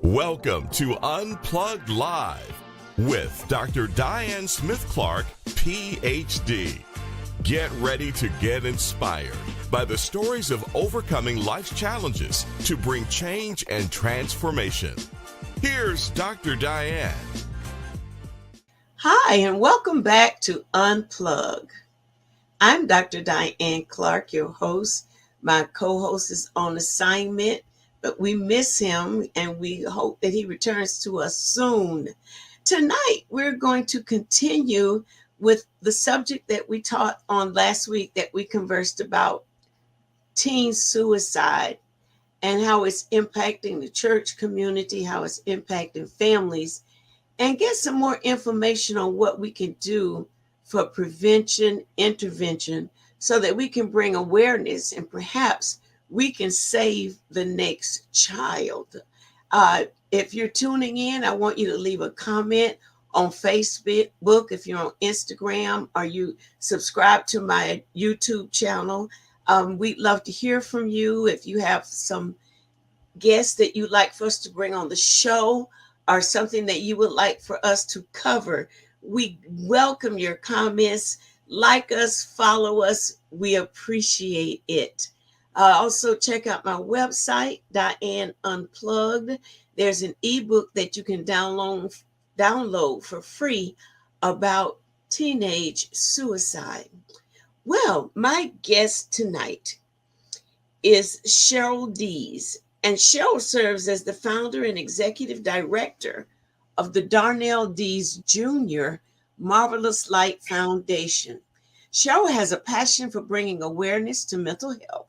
Welcome to Unplugged Live with Dr. Diane Smith-Clark, PhD. Get ready to get inspired by the stories of overcoming life's challenges to bring change and transformation. Here's Dr. Diane. Hi, and welcome back to Unplug. I'm Dr. Diane Clark, your host. My co-host is on assignment, but we miss him and we hope that he returns to us soon. Tonight, we're going to continue with the subject that we taught on last week that we conversed about, teen suicide and how it's impacting the church community, how it's impacting families, and get some more information on what we can do for prevention, intervention, so that we can bring awareness and perhaps we can save the next child. If you're tuning in, I want you to leave a comment on Facebook, if you're on Instagram, or you subscribe to my YouTube channel. We'd love to hear from you. If you have some guests that you'd like for us to bring on the show or something that you would like for us to cover, we welcome your comments. Like us, follow us. We appreciate it. Also, check out my website, Diane Unplugged. There's an ebook that you can download for free about teenage suicide. Well, my guest tonight is Cheryl Dees, and Cheryl serves as the founder and executive director of the Darnell Dees Jr. Marvelous Light Foundation. Cheryl has a passion for bringing awareness to mental health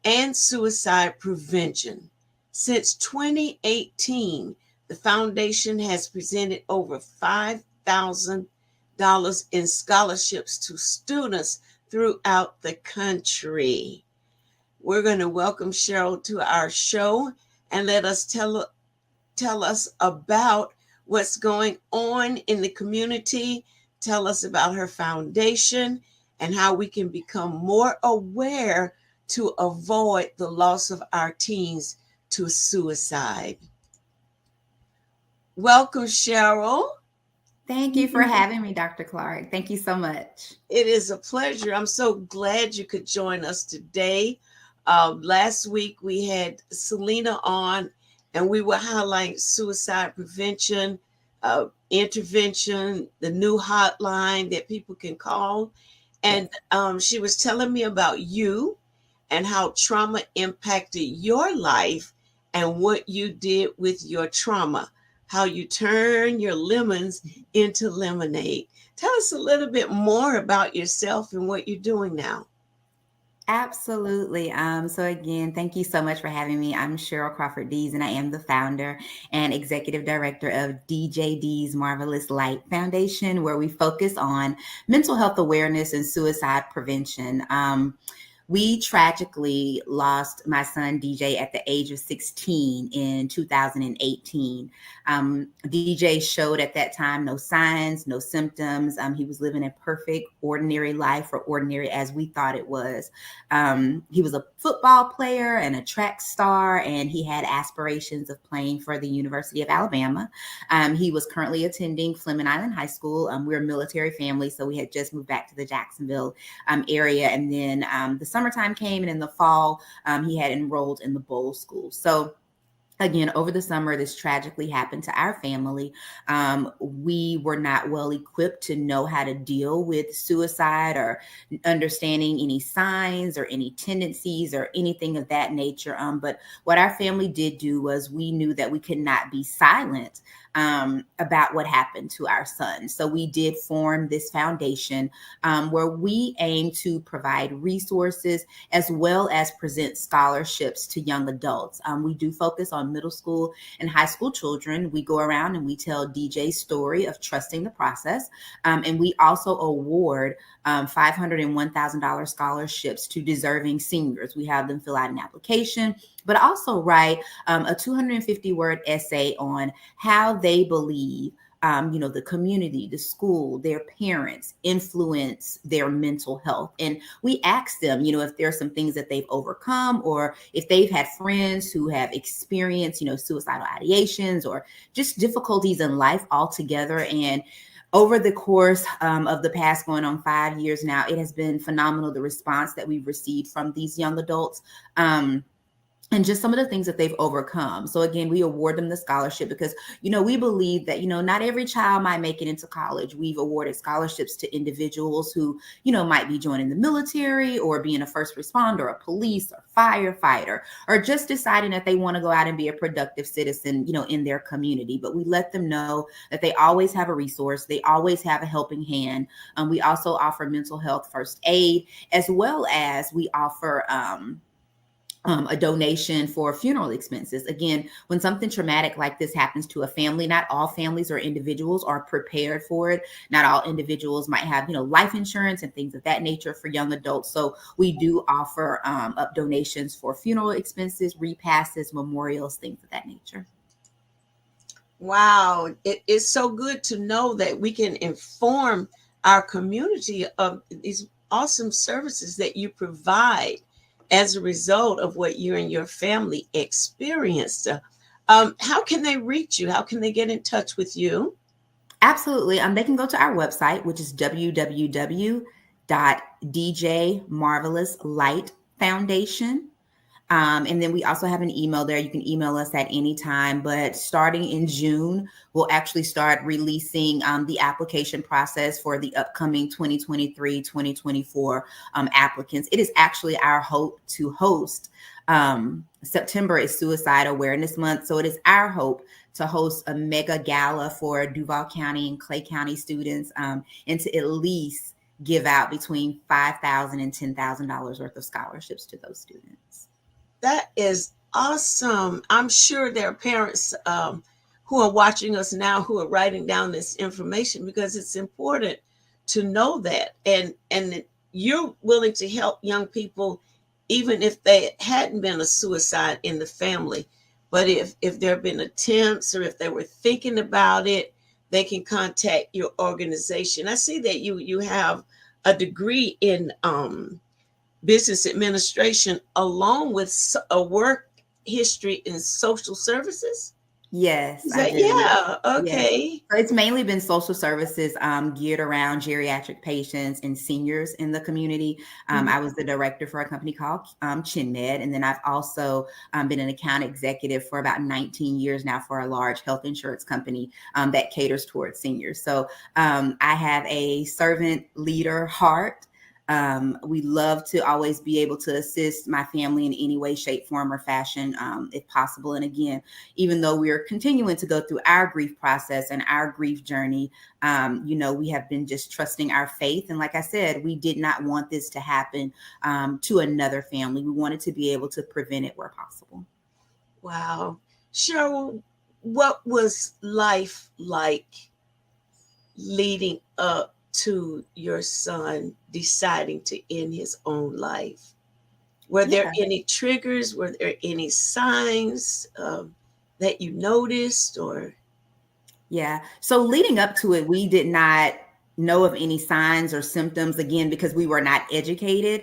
and suicide prevention. Since 2018, the foundation has presented over $5,000 in scholarships to students throughout the country. We're going to welcome Cheryl to our show and let us tell us about what's going on in the community, tell us about her foundation and how we can become more aware to avoid the loss of our teens to suicide. Welcome, Cheryl. Thank you for having me, Dr. Clark. Thank you so much. It is a pleasure. I'm so glad you could join us today. Last week we had Selena on, and we were highlighting suicide prevention, intervention, the new hotline that people can call. And she was telling me about you and how trauma impacted your life and what you did with your trauma, how you turn your lemons into lemonade. Tell us a little bit more about yourself and what you're doing now. Absolutely. So again, thank you so much for having me. I'm Cheryl Crawford Dees, and I am the founder and executive director of DJ Dees Marvelous Light Foundation, where we focus on mental health awareness and suicide prevention. We tragically lost my son, DJ, at the age of 16 in 2018. DJ showed at that time no signs, no symptoms. He was living a perfect, ordinary life, or ordinary as we thought it was. He was a football player and a track star, and he had aspirations of playing for the University of Alabama. He was currently attending Fleming Island High School. We're a military family, so we had just moved back to the Jacksonville area. And then the summertime came, and in the fall, he had enrolled in the Bowl School. So again, over the summer, this tragically happened to our family. We were not well equipped to know how to deal with suicide or understanding any signs or any tendencies or anything of that nature. But what our family did do was we knew that we could not be silent about what happened to our son. So we did form this foundation where we aim to provide resources as well as present scholarships to young adults. We do focus on middle school and high school children. We go around and we tell DJ's story of trusting the process. And we also award $500 and $1,000 scholarships to deserving seniors. We have them fill out an application, but also write a 250-word essay on how they believe the community, the school, their parents influence their mental health. And we ask them, if there's some things that they've overcome, or if they've had friends who have experienced, suicidal ideations or just difficulties in life altogether. And over the course of the past going on 5 years now, it has been phenomenal, the response that we've received from these young adults. And just some of the things that they've overcome. So again, we award them the scholarship because, we believe that, not every child might make it into college. We've awarded scholarships to individuals who, might be joining the military or being a first responder, a police or firefighter, or just deciding that they want to go out and be a productive citizen, in their community. But we let them know that they always have a resource. They always have a helping hand. We also offer mental health first aid, as well as we offer, a donation for funeral expenses. Again, when something traumatic like this happens to a family, not all families or individuals are prepared for it. Not all individuals might have, life insurance and things of that nature for young adults. So we do offer up donations for funeral expenses, repasses, memorials, things of that nature. Wow. It is so good to know that we can inform our community of these awesome services that you provide as a result of what you and your family experienced. How can they reach you? How can they get in touch with you? Absolutely. They can go to our website, which is www.djmarvelouslightfoundation. And then we also have an email there. You can email us at any time, but starting in June, we'll actually start releasing the application process for the upcoming 2023-2024 applicants. It is actually our hope to host, September is Suicide Awareness Month. So it is our hope to host a mega gala for Duval County and Clay County students, and to at least give out between $5,000 and $10,000 worth of scholarships to those students. That is awesome. I'm sure there are parents who are watching us now who are writing down this information, because it's important to know that. And you're willing to help young people, even if they hadn't been a suicide in the family. But if there have been attempts, or if they were thinking about it, they can contact your organization. I see that you have a degree in business administration, along with a work history in social services. Yes, I do. Yeah. Okay. Yes. So it's mainly been social services geared around geriatric patients and seniors in the community. I was the director for a company called ChinMed, and then I've also been an account executive for about 19 years now for a large health insurance company that caters towards seniors. So I have a servant leader heart. We love to always be able to assist my family in any way, shape, form, or fashion, if possible. And again, even though we are continuing to go through our grief process and our grief journey, we have been just trusting our faith. And like I said, we did not want this to happen to another family. We wanted to be able to prevent it where possible. Wow. Cheryl, what was life like leading up to your son deciding to end his own life? Were there any triggers? Were there any signs that you noticed? Or So leading up to it, we did not know of any signs or symptoms, again, because we were not educated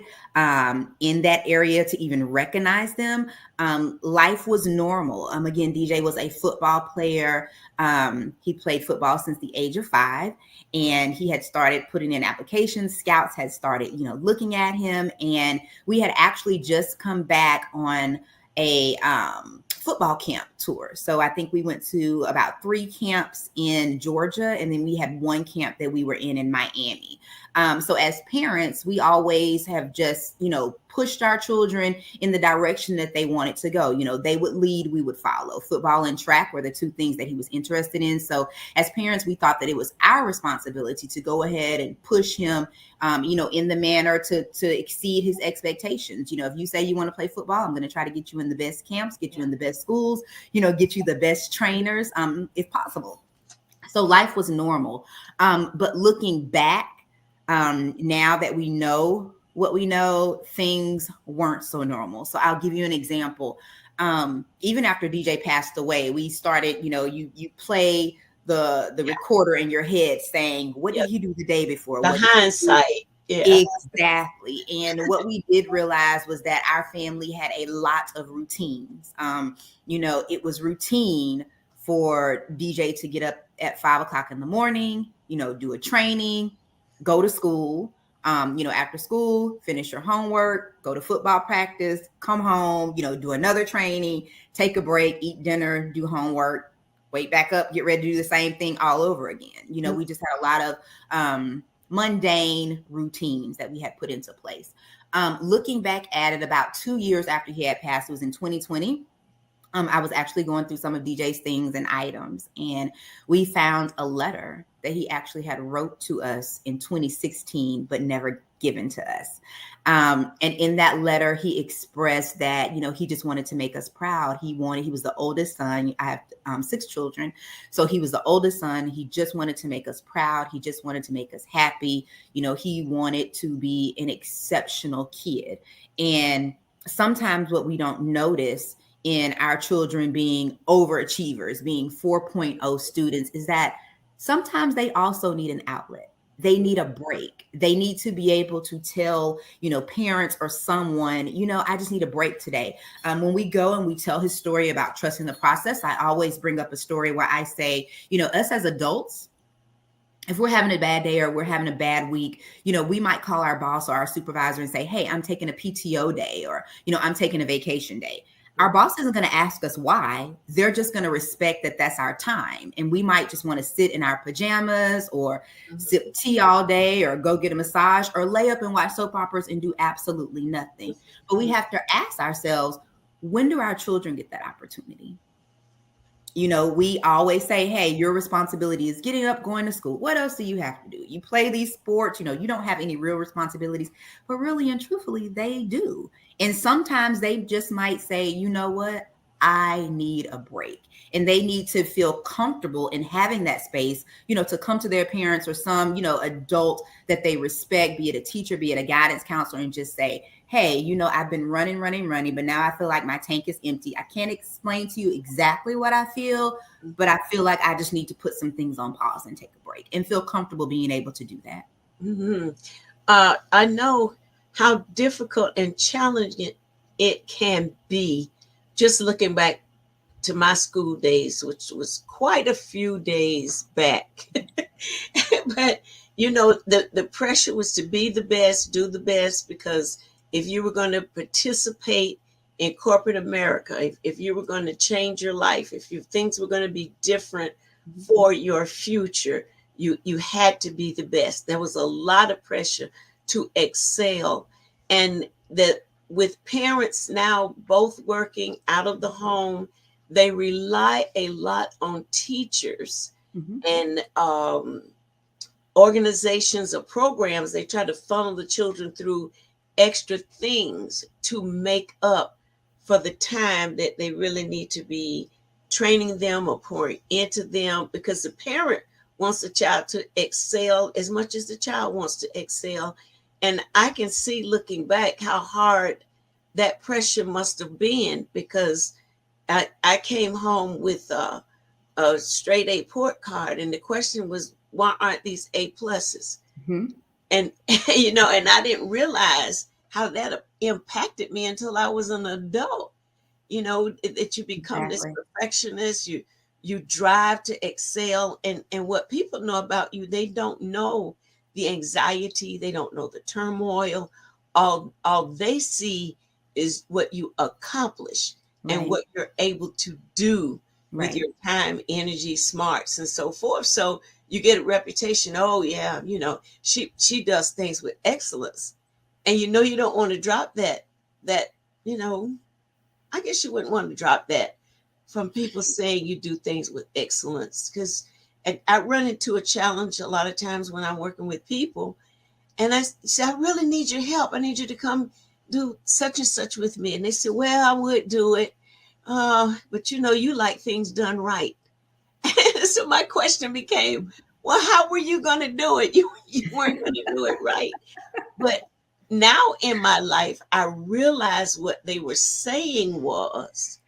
in that area to even recognize them. Life was normal. Again, DJ was a football player. He played football since the age of 5, and he had started putting in applications. Scouts had started, looking at him, and we had actually just come back on a football camp tour. So I think we went to about 3 camps in Georgia, and then we had 1 camp that we were in Miami. So as parents, we always have just, pushed our children in the direction that they wanted to go. They would lead, we would follow. Football and track were the 2 things that he was interested in. So as parents, we thought that it was our responsibility to go ahead and push him, in the manner to exceed his expectations. If you say you want to play football, I'm going to try to get you in the best camps, get you in the best schools, get you the best trainers, if possible. So life was normal. But looking back, now that we know what we know, things weren't so normal. So I'll give you an example. Even after DJ passed away, we started, you play the recorder in your head saying, what did he do the day before? The What did he do? hindsight. Yeah. Exactly. And what we did realize was that our family had a lot of routines. It was routine for DJ to get up at 5 o'clock in the morning, do a training, go to school, after school, finish your homework, go to football practice, come home, do another training, take a break, eat dinner, do homework, wake back up, get ready to do the same thing all over again. We just had a lot of mundane routines that we had put into place. Looking back at it, about 2 years after he had passed, it was in 2020. I was actually going through some of DJ's things and items, and we found a letter that he actually had wrote to us in 2016, but never given to us. And in that letter, he expressed that, he just wanted to make us proud. He was the oldest son. I have 6 children. So he was the oldest son. He just wanted to make us proud. He just wanted to make us happy. He wanted to be an exceptional kid. And sometimes what we don't notice in our children being overachievers, being 4.0 students, is that sometimes they also need an outlet. They need a break. They need to be able to tell, parents or someone, I just need a break today. When we go and we tell his story about trusting the process, I always bring up a story where I say, us as adults, if we're having a bad day or we're having a bad week, we might call our boss or our supervisor and say, hey, I'm taking a PTO day, or, I'm taking a vacation day. Our boss isn't going to ask us why. They're just going to respect that that's our time. And we might just want to sit in our pajamas or sip tea all day or go get a massage or lay up and watch soap operas and do absolutely nothing. But we have to ask ourselves, when do our children get that opportunity? We always say, hey, your responsibility is getting up, going to school. What else do you have to do? You play these sports, you don't have any real responsibilities, but really and truthfully, they do. And sometimes they just might say, you know what? I need a break. And they need to feel comfortable in having that space, to come to their parents or some, adult that they respect, be it a teacher, be it a guidance counselor, and just say, hey, I've been running, but now I feel like my tank is empty. I can't explain to you exactly what I feel, but I feel like I just need to put some things on pause and take a break and feel comfortable being able to do that. Mm-hmm. I know how difficult and challenging it can be. Just looking back to my school days, which was quite a few days back. But, the pressure was to be the best, do the best, because if you were going to participate in corporate America, if you were going to change your life, if things were going to be different for your future, you had to be the best. There was a lot of pressure to excel. And that with parents now both working out of the home, they rely a lot on teachers and organizations or programs. They try to funnel the children through extra things to make up for the time that they really need to be training them or pouring into them, because the parent wants the child to excel as much as the child wants to excel. And I can see, looking back, how hard that pressure must have been, because I came home with a straight A report card, and the question was, why aren't these A pluses? And and I didn't realize how that impacted me until I was an adult. That you become this perfectionist, you drive to excel, and what people know about you, they don't know the anxiety, they don't know the turmoil. All they see is what you accomplish and what you're able to do with your time, energy, smarts, and so forth. So you get a reputation. Oh yeah, she does things with excellence, and you don't want to drop that. I guess you wouldn't want to drop that from people saying you do things with excellence, because I run into a challenge a lot of times when I'm working with people, and I say, I really need your help. I need you to come do such and such with me. And they say, well, I would do it. But you like things done right. So my question became, well, how were you going to do it? You weren't going to do it right. But now in my life, I realized what they were saying was,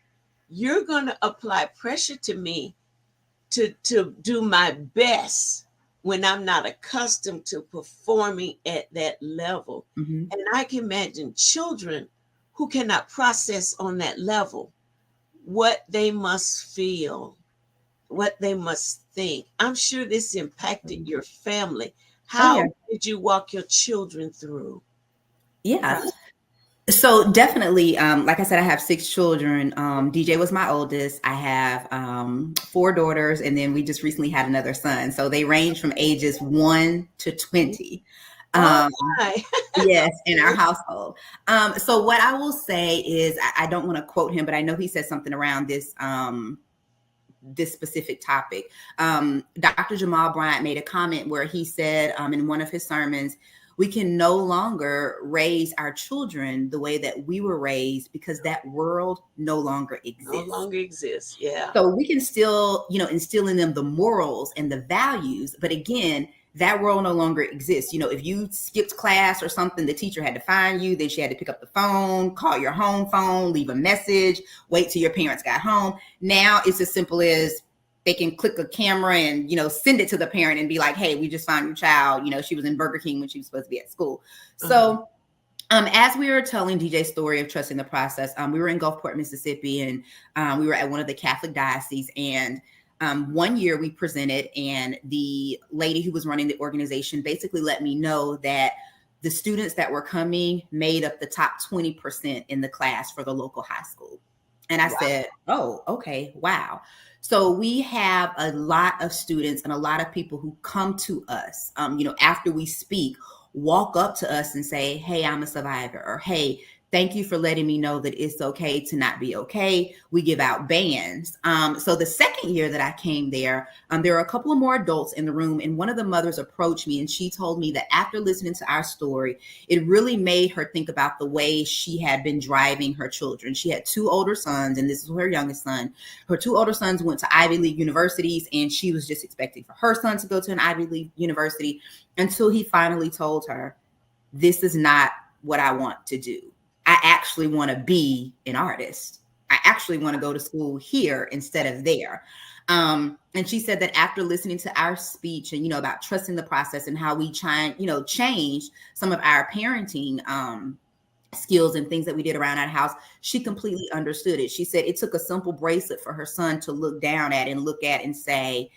you're going to apply pressure to me to do my best when I'm not accustomed to performing at that level. Mhm. And I can imagine children who cannot process on that level what they must feel, what they must think. I'm sure this impacted your family. Oh yeah. How did you walk your children through the Yeah. process? So definitely, like I said, I have 6 children. DJ was my oldest. I have 4 daughters, and then we just recently had another son. So they range from ages 1 to 20. Oh Um, my. yes, in our household. So what I will say is, I don't want to quote him, but I know he said something around this specific topic. Dr. Jamal Bryant made a comment where he said in one of his sermons, we can no longer raise our children the way that we were raised because that world no longer No exists. longer exists. Yeah. So we can still, instill in them the morals and the values. But again, that world no longer exists. If you skipped class or something, the teacher had to find you. Then she had to pick up the phone, call your home phone, leave a message, wait till your parents got home. Now it's as simple as they can click a camera and, send it to the parent and be like, hey, we just found your child. She was in Burger King when she was supposed to be at school. So as we were telling DJ's story of trusting the process, we were in Gulfport, Mississippi, and we were at one of the Catholic dioceses. And one year we presented, and the lady who was running the organization basically let me know that the students that were coming made up the top 20% in the class for the local high school. And I said, oh, okay, wow. So we have a lot of students and a lot of people who come to us, after we speak, walk up to us and say, hey, I'm a survivor, or hey, thank you for letting me know that it's okay to not be okay. We give out bands. So the second year that I came there, there were a couple of more adults in the room, and one of the mothers approached me and she told me that after listening to our story, it really made her think about the way she had been driving her children. She had 2 older sons, and this is her youngest son. Her 2 older sons went to Ivy League universities, and she was just expecting for her son to go to an Ivy League university until he finally told her, this is not what I want to do. I actually want to be an artist. I actually want to go to school here instead of there. And she said that after listening to our speech and, about trusting the process and how we change some of our parenting skills and things that we did around our house, she completely understood it. She said it took a simple bracelet for her son to look down at and look at and say,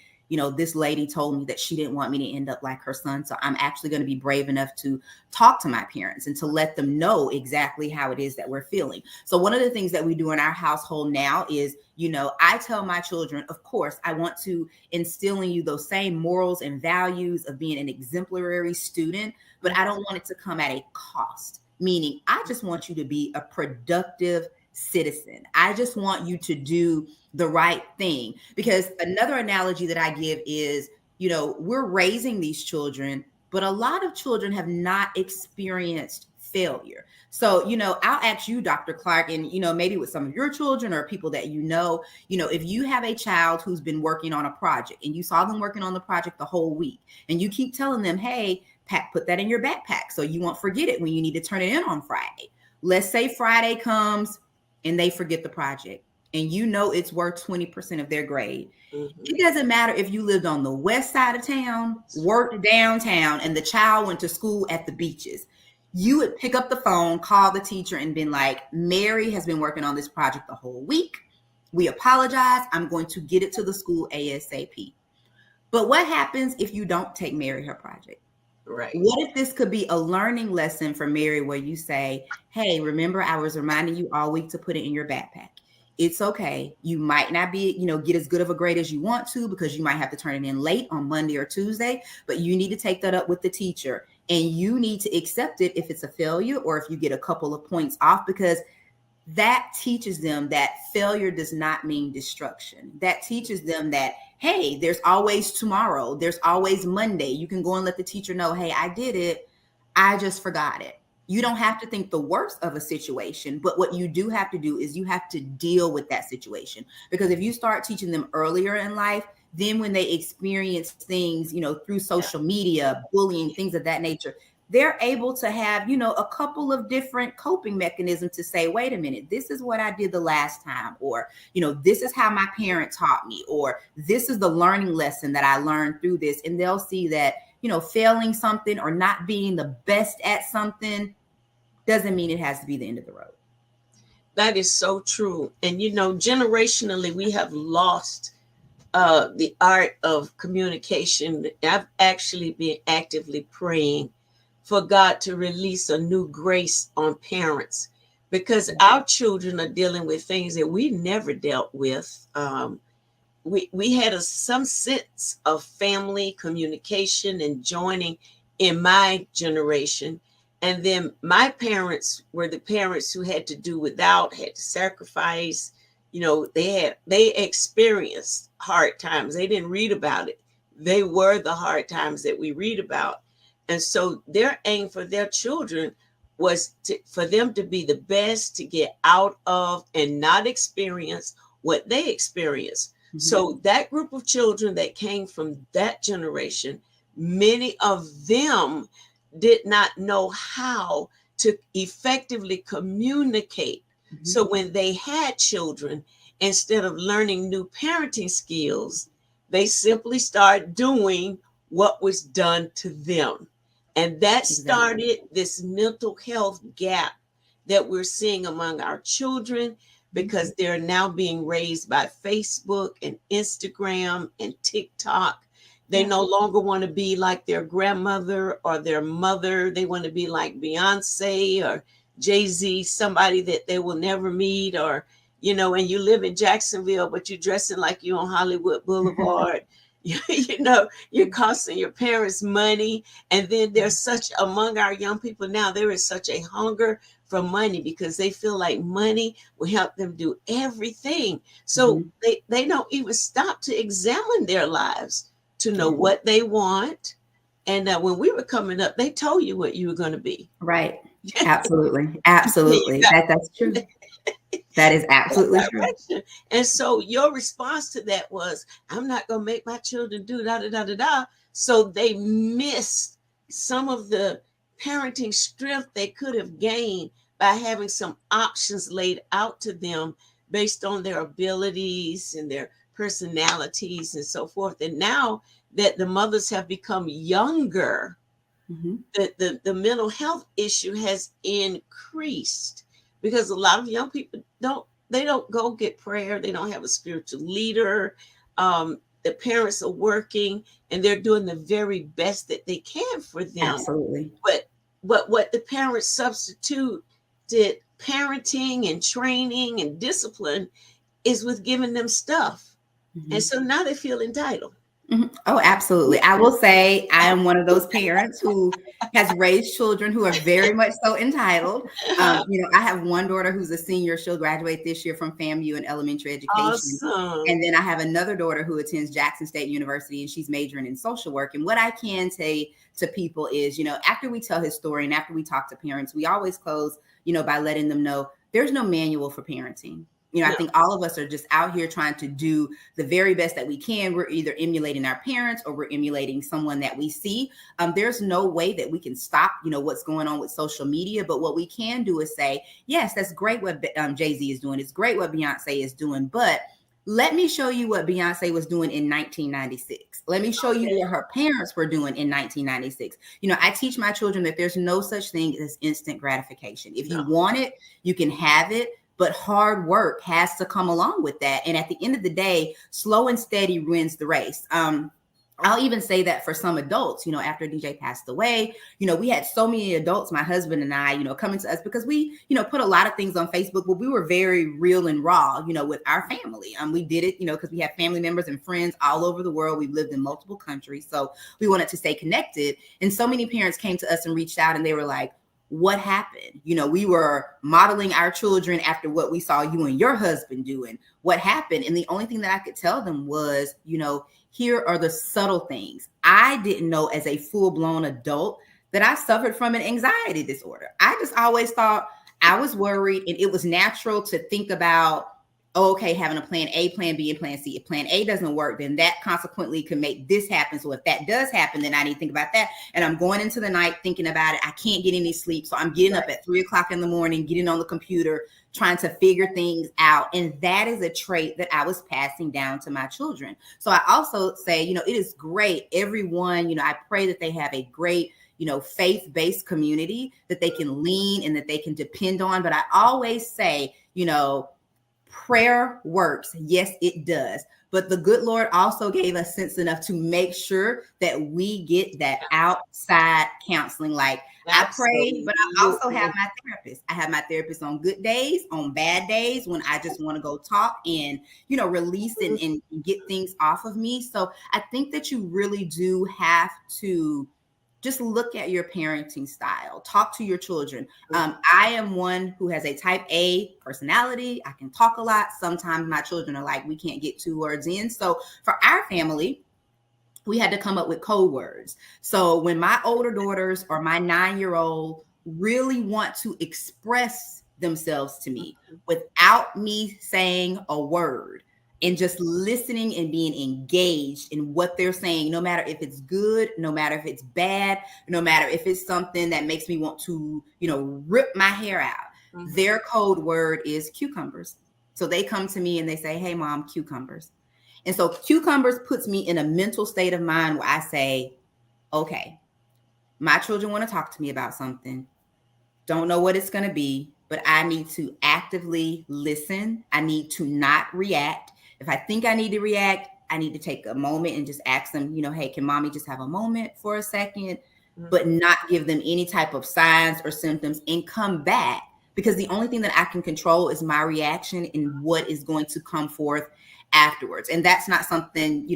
this lady told me that she didn't want me to end up like her son. So I'm actually going to be brave enough to talk to my parents and to let them know exactly how it is that we're feeling. So one of the things that we do in our household now is, I tell my children, of course, I want to instill in you those same morals and values of being an exemplary student, but I don't want it to come at a cost. Meaning, I just want you to be a productive citizen. I just want you to do the right thing. Because another analogy that I give is, we're raising these children, but a lot of children have not experienced failure. So, I'll ask you, Dr. Clark, and, maybe with some of your children or people that if you have a child who's been working on a project and you saw them working on the project the whole week and you keep telling them, hey, put that in your backpack so you won't forget it when you need to turn it in on Friday. Let's say Friday comes and they forget the project and it's worth 20% of their grade. It doesn't matter if you lived on the west side of town, worked downtown, and the child went to school at the beaches. You would pick up the phone, call the teacher, and been like, Mary has been working on this project the whole week. We apologize. I'm going to get it to the school ASAP. But what happens if you don't take Mary her project? Right. What if this could be a learning lesson for Mary where you say, hey, remember I was reminding you all week to put it in your backpack. It's okay. You might not be, get as good of a grade as you want to because you might have to turn it in late on Monday or Tuesday, but you need to take that up with the teacher and you need to accept it if it's a failure or if you get a couple of points off, because that teaches them that failure does not mean destruction. That teaches them that, hey, there's always tomorrow. There's always Monday. You can go and let the teacher know, hey, I did it. I just forgot it. You don't have to think the worst of a situation, but what you do have to do is you have to deal with that situation. Because if you start teaching them earlier in life, then when they experience things, through social media, bullying, things of that nature, they're able to have, a couple of different coping mechanisms to say, wait a minute, this is what I did the last time, or, this is how my parent taught me, or this is the learning lesson that I learned through this. And they'll see that, failing something or not being the best at something doesn't mean it has to be the end of the road. That is so true. And, generationally, we have lost the art of communication. I've actually been actively praying for God to release a new grace on parents, because our children are dealing with things that we never dealt with. We had some sense of family communication and joining in my generation. And then my parents were the parents who had to do without, had to sacrifice. They experienced hard times. They didn't read about it. They were the hard times that we read about. And so their aim for their children was for them to be the best, to get out of and not experience what they experienced. Mm-hmm. So that group of children that came from that generation, many of them did not know how to effectively communicate. Mm-hmm. So when they had children, instead of learning new parenting skills, they simply started doing what was done to them. And that started this mental health gap that we're seeing among our children, because they're now being raised by Facebook and Instagram and TikTok. They no longer want to be like their grandmother or their mother. They want to be like Beyonce or Jay-Z, somebody that they will never meet, or, and you live in Jacksonville, but you're dressing like you're on Hollywood Boulevard. You're costing your parents money. And then there's among our young people now, there is such a hunger for money, because they feel like money will help them do everything. So they don't even stop to examine their lives to know what they want. And when we were coming up, they told you what you were going to be. Right. Absolutely. Absolutely. That's true. That is absolutely true. And so your response to that was, I'm not going to make my children do da, da, da, da, da. So they missed some of the parenting strength they could have gained by having some options laid out to them based on their abilities and their personalities and so forth. And now that the mothers have become younger, the mental health issue has increased, because a lot of young people don't go get prayer. They don't have a spiritual leader. The parents are working and they're doing the very best that they can for them. Absolutely. But what the parents substituted parenting and training and discipline is with giving them stuff. And so now they feel entitled. Oh, absolutely. I will say I am one of those parents who has raised children who are very much so entitled. I have one daughter who's a senior. She'll graduate this year from FAMU in elementary education. Awesome. And then I have another daughter who attends Jackson State University, and she's majoring in social work. And what I can say to people is, after we tell his story and after we talk to parents, we always close, by letting them know there's no manual for parenting. I think all of us are just out here trying to do the very best that we can. We're either emulating our parents or we're emulating someone that we see. There's no way that we can stop, what's going on with social media. But what we can do is say, yes, that's great what Jay-Z is doing. It's great what Beyonce is doing. But let me show you what Beyonce was doing in 1996. Let me show you what her parents were doing in 1996. I teach my children that there's no such thing as instant gratification. If you want it, you can have it. But hard work has to come along with that. And at the end of the day, slow and steady wins the race. I'll even say that for some adults, after DJ passed away, we had so many adults, my husband and I, coming to us because we, put a lot of things on Facebook, but we were very real and raw, with our family. We did it, because we have family members and friends all over the world. We've lived in multiple countries. So we wanted to stay connected. And so many parents came to us and reached out and they were like, what happened? We were modeling our children after what we saw you and your husband doing. What happened? And the only thing that I could tell them was, here are the subtle things. I didn't know as a full-blown adult that I suffered from an anxiety disorder. I just always thought I was worried, and it was natural to think about, okay, having a plan A, plan B, and plan C. If plan A doesn't work, then that consequently can make this happen. So if that does happen, then I need to think about that. And I'm going into the night thinking about it. I can't get any sleep. So I'm getting up at 3:00 in the morning, getting on the computer, trying to figure things out. And that is a trait that I was passing down to my children. So I also say, it is great. Everyone, I pray that they have a great, faith-based community that they can lean and that they can depend on. But I always say, prayer works. Yes, it does. But the good Lord also gave us sense enough to make sure that we get that outside counseling. Like I pray, but I also have my therapist. I have my therapist on good days, on bad days, when I just want to go talk and, release and get things off of me. So I think that you really do have to just look at your parenting style. Talk to your children. I am one who has a type A personality. I can talk a lot. Sometimes my children are like, we can't get 2 words in. So for our family, we had to come up with code words. So when my older daughters or my 9-year-old really want to express themselves to me without me saying a word, and just listening and being engaged in what they're saying, no matter if it's good, no matter if it's bad, no matter if it's something that makes me want to, rip my hair out. Their code word is cucumbers. So they come to me and they say, hey, Mom, cucumbers. And so cucumbers puts me in a mental state of mind where I say, okay, my children want to talk to me about something. Don't know what it's going to be, but I need to actively listen. I need to not react. If I think I need to react, I need to take a moment and just ask them, hey, can mommy just have a moment for a second, but not give them any type of signs or symptoms and come back, because the only thing that I can control is my reaction and what is going to come forth afterwards. And that's not something,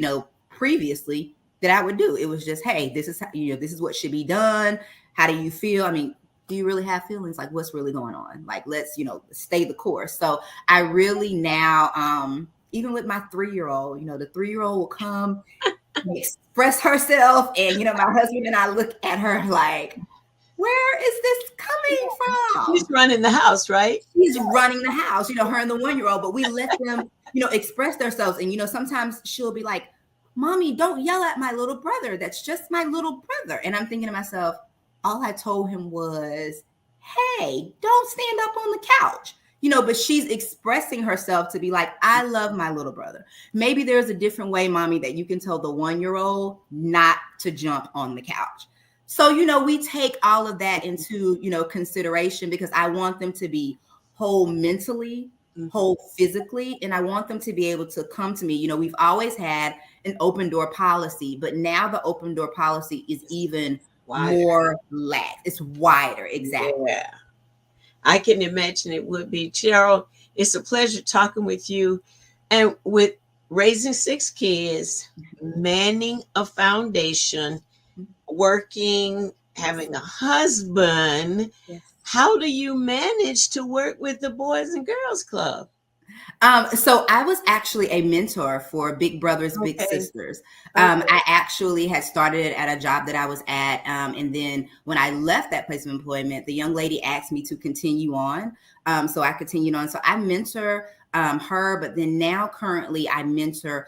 previously that I would do. It was just, hey, this is how, this is what should be done. How do you feel? I mean, do you really have feelings? Like, what's really going on? Like, let's, stay the course. So I really now, even with my 3-year-old, the 3-year-old will come and express herself. And, my husband and I look at her like, where is this coming from? She's running the house, right? She's running the house, her and the 1-year-old, but we let them, express themselves. And, sometimes she'll be like, Mommy, don't yell at my little brother. That's just my little brother. And I'm thinking to myself, all I told him was, hey, don't stand up on the couch. But she's expressing herself to be like, I love my little brother. Maybe there's a different way, Mommy, that you can tell the 1-year-old not to jump on the couch. So, we take all of that into, consideration, because I want them to be whole mentally, whole physically, and I want them to be able to come to me. We've always had an open door policy, but now the open door policy is even more lax. It's wider. Exactly. Yeah. I can imagine it would be. Cheryl, it's a pleasure talking with you. And with raising 6 kids, manning a foundation, working, having a husband, how do you manage to work with the Boys and Girls Club? So I was actually a mentor for Big Brothers, Big Sisters. I actually had started at a job that I was at. And then when I left that place of employment, the young lady asked me to continue on. So I continued on. So I mentor her, but then now currently I mentor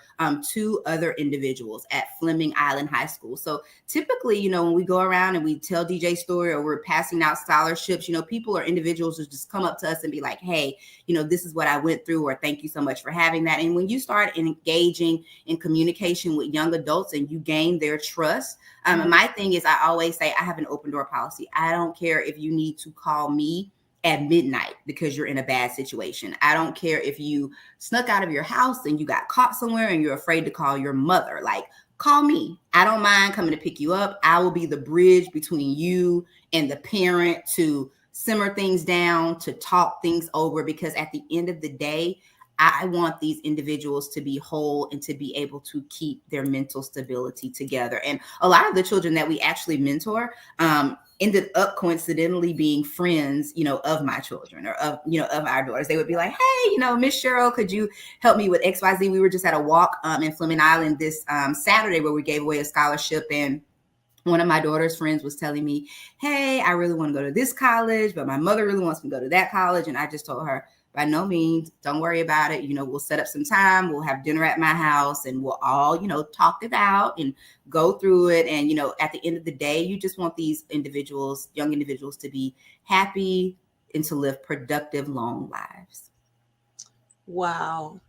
2 other individuals at Fleming Island High School. So typically, when we go around and we tell DJ story or we're passing out scholarships, people or individuals will just come up to us and be like, hey, this is what I went through, or thank you so much for having that. And when you start engaging in communication with young adults and you gain their trust, my thing is, I always say I have an open door policy. I don't care if you need to call me at midnight because you're in a bad situation. I don't care if you snuck out of your house and you got caught somewhere and you're afraid to call your mother. Like, call me. I don't mind coming to pick you up. I will be the bridge between you and the parent to simmer things down, to talk things over, because at the end of the day, I want these individuals to be whole and to be able to keep their mental stability together. And a lot of the children that we actually mentor ended up coincidentally being friends, of my children or of our daughters. They would be like, hey, Miss Cheryl, could you help me with XYZ? We were just at a walk in Fleming Island this Saturday where we gave away a scholarship, and one of my daughter's friends was telling me, hey, I really want to go to this college, but my mother really wants me to go to that college. And I just told her, by no means, don't worry about it. We'll set up some time. We'll have dinner at my house and we'll all, talk it out and go through it. And, at the end of the day, you just want these individuals, young individuals, to be happy and to live productive, long lives. Wow.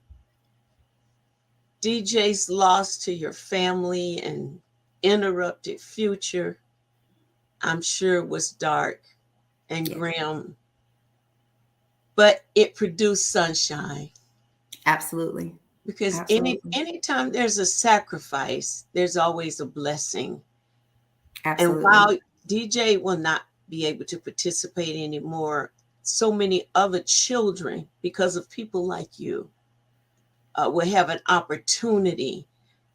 DJ's loss to your family and interrupted future, I'm sure, was dark and grim, but it produced sunshine. Absolutely. Because Absolutely. anytime there's a sacrifice, there's always a blessing. Absolutely. And while DJ will not be able to participate anymore, so many other children, because of people like you, will have an opportunity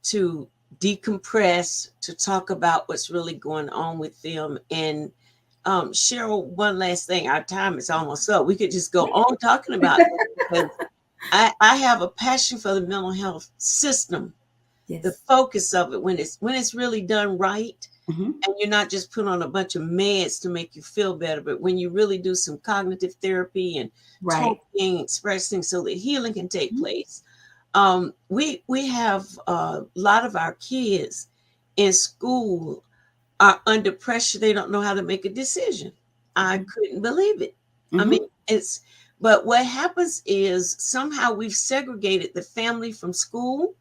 to decompress, to talk about what's really going on with them. And Cheryl, one last thing, our time is almost up. We could just go on talking about this because I have a passion for the mental health system. Yes. The focus of it when it's really done right, and you're not just put on a bunch of meds to make you feel better, but when you really do some cognitive therapy and talking, expressing, so that healing can take place. We have a lot of our kids in school are under pressure. They don't know how to make a decision. I couldn't believe it. I mean, but what happens is somehow we've segregated the family from school,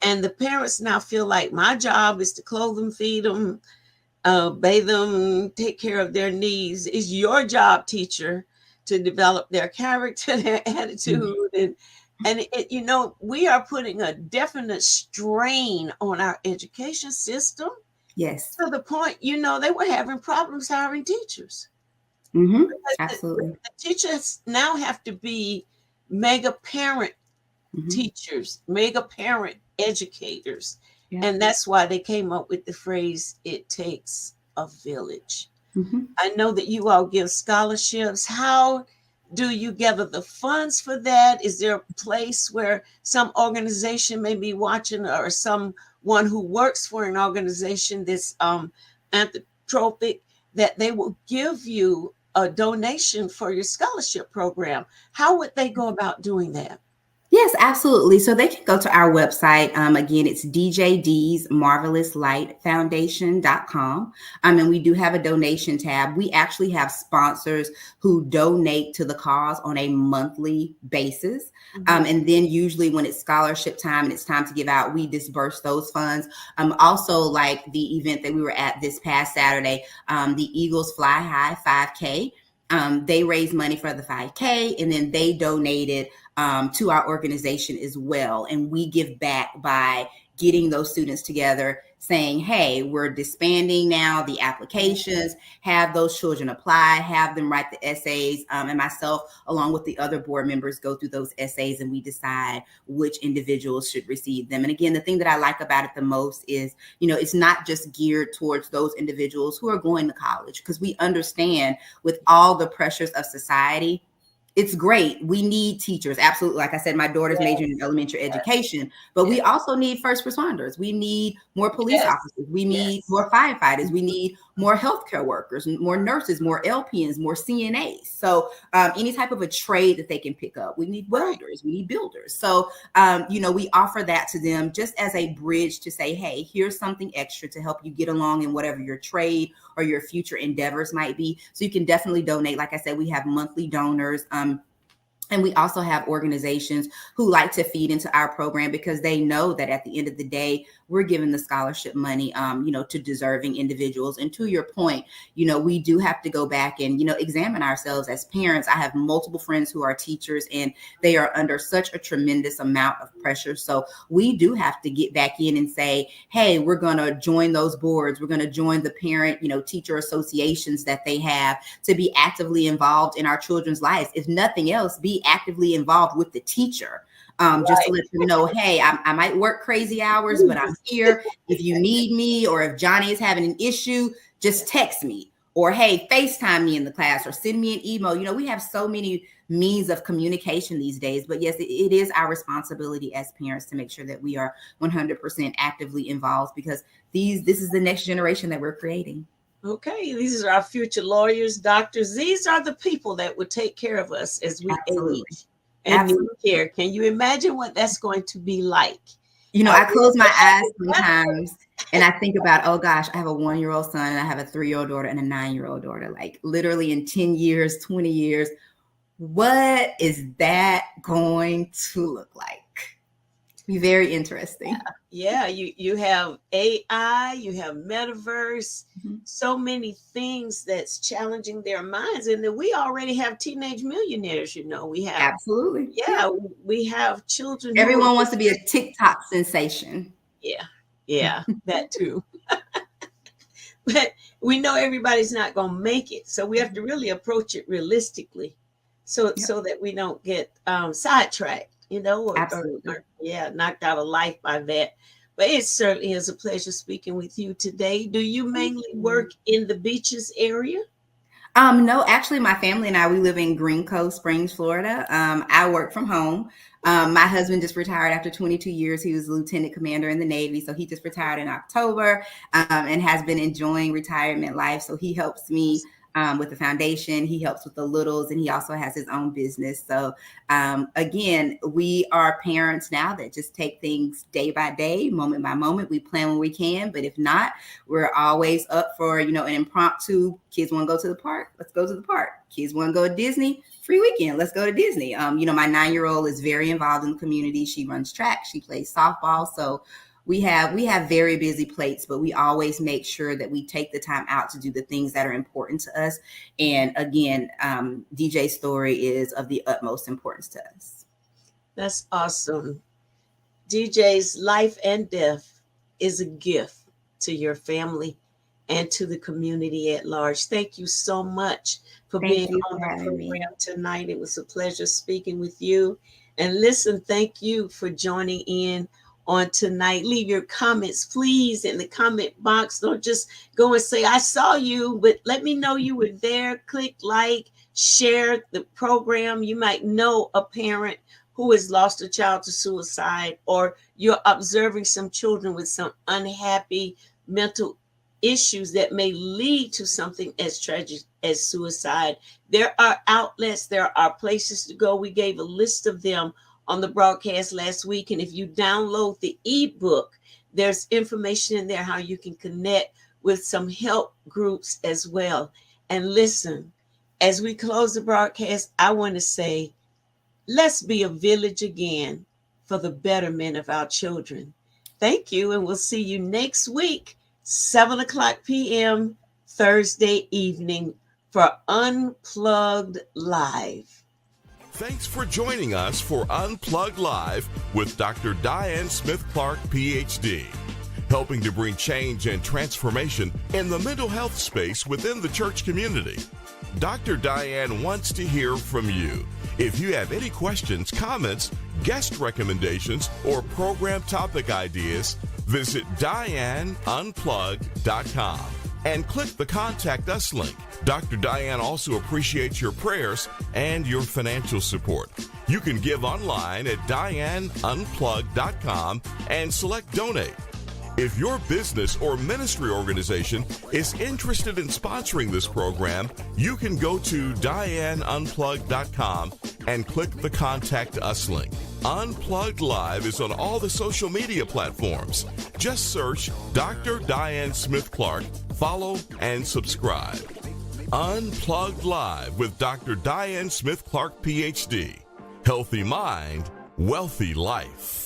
and the parents now feel like my job is to clothe them, feed them, bathe them, take care of their needs. It's your job, teacher, to develop their character, their attitude, and it, we are putting a definite strain on our education system. Yes. To the point, they were having problems hiring teachers. Absolutely. The teachers now have to be mega parent teachers, mega parent educators. Yeah. And that's why they came up with the phrase, it takes a village. I know that you all give scholarships. How do you gather the funds for that? Is there a place where some organization may be watching, or someone who works for an organization that's anthropic, that they will give you a donation for your scholarship program? How would they go about doing that? Yes, absolutely. So they can go to our website. Again, it's djdsmarvelouslightfoundation.com. And we do have a donation tab. We actually have sponsors who donate to the cause on a monthly basis. And then usually when it's scholarship time and it's time to give out, we disperse those funds. Also, like the event that we were at this past Saturday, the Eagles Fly High 5K. They raised money for the 5K, and then they donated to our organization as well. And we give back by getting those students together, saying, hey, we're disbanding now the applications, have those children apply, have them write the essays, and myself, along with the other board members, go through those essays, and we decide which individuals should receive them. And again, the thing that I like about it the most is, it's not just geared towards those individuals who are going to college, because we understand with all the pressures of society, it's great. We need teachers. Absolutely. Like I said, my daughter's majoring in elementary education, but we also need first responders. We need more police officers. We need more firefighters. We need more healthcare workers, more nurses, more LPNs, more CNAs. So any type of a trade that they can pick up. We need welders. We need builders. So, we offer that to them just as a bridge to say, hey, here's something extra to help you get along in whatever your trade or your future endeavors might be. So you can definitely donate. Like I said, we have monthly donors. And we also have organizations who like to feed into our program because they know that at the end of the day, we're giving the scholarship money, to deserving individuals. And to your point, we do have to go back and, examine ourselves as parents. I have multiple friends who are teachers, and they are under such a tremendous amount of pressure. So we do have to get back in and say, hey, we're going to join those boards. We're going to join the parent, teacher associations that they have to be actively involved in our children's lives. If nothing else, be actively involved with the teacher. Just to let them know, hey, I might work crazy hours, but I'm here. If you need me, or if Johnny is having an issue, just text me, or hey, FaceTime me in the class, or send me an email. We have so many means of communication these days, but yes, it is our responsibility as parents to make sure that we are 100% actively involved, because this is the next generation that we're creating. Okay, these are our future lawyers, doctors. These are the people that will take care of us as we Absolutely. age and need Absolutely. care. Can you imagine what that's going to be like? I We close my still eyes have sometimes and I think about, oh gosh, I have a 1-year-old son and I have a 3-year-old daughter and a 9-year-old daughter. Like literally in 10 years, 20 years, what is that going to look like? Be very interesting. Yeah, you have AI, you have metaverse, Mhm. so many things that's challenging their minds. And then we already have teenage millionaires, we have, Absolutely. Yeah. yeah, we have children who are Everyone wants to just, be a TikTok sensation. yeah, yeah, that too. But we know everybody's not going to make it. So we have to really approach it realistically Yep. so that we don't get sidetracked, Absolutely. or yeah, knocked out of life by that. But it certainly is a pleasure speaking with you today. Do you Thank mainly you. work in the beaches area? No, actually, my family and I, we live in Green Cove Springs, Florida. I work from home. My husband just retired after 22 years. He was a lieutenant commander in the Navy. So he just retired in October and has been enjoying retirement life. So he helps me with the foundation. He helps with the littles and he also has his own business. So again, we are parents now that just take things day by day, moment by moment. We plan when we can, but if not, we're always up for, an impromptu. Kids want to go to the park. Let's go to the park. Kids want to go to Disney. Free weekend. Let's go to Disney. My 9-year-old is very involved in the community. She runs track. She plays softball. So we have very busy plates, but we always make sure that we take the time out to do the things that are important to us. And again, DJ's story is of the utmost importance to us. That's awesome. DJ's life and death is a gift to your family and to the community at large. Thank you so much for Thank being you on for the having me. program tonight. It was a pleasure speaking with you. And listen, thank you for joining in on tonight. Leave your comments, please, in the comment box. Don't just go and say, I saw you, but let me know you were there. Click like, share the program. You might know a parent who has lost a child to suicide, or you're observing some children with some unhappy mental issues that may lead to something as tragic as suicide. There are outlets, there are places to go. We gave a list of them on the broadcast last week. And if you download the ebook, there's information in there how you can connect with some help groups as well. And listen, as we close the broadcast, I want to say, let's be a village again for the betterment of our children. Thank you, and we'll see you next week, 7:00 p.m. Thursday evening for Unplugged Live. Thanks for joining us for Unplugged Live with Dr. Diane Smith-Clark, PhD, helping to bring change and transformation in the mental health space within the church community. Dr. Diane wants to hear from you. If you have any questions, comments, guest recommendations, or program topic ideas, visit DianeUnplugged.com and click the Contact Us link. Dr. Diane also appreciates your prayers and your financial support. You can give online at DianeUnplugged.com and select Donate. If your business or ministry organization is interested in sponsoring this program, you can go to DianeUnplugged.com and click the Contact Us link. Unplugged Live is on all the social media platforms. Just search Dr. Diane Smith-Clark, follow, and subscribe. Unplugged Live with Dr. Diane Smith-Clark, PhD. Healthy mind, wealthy life.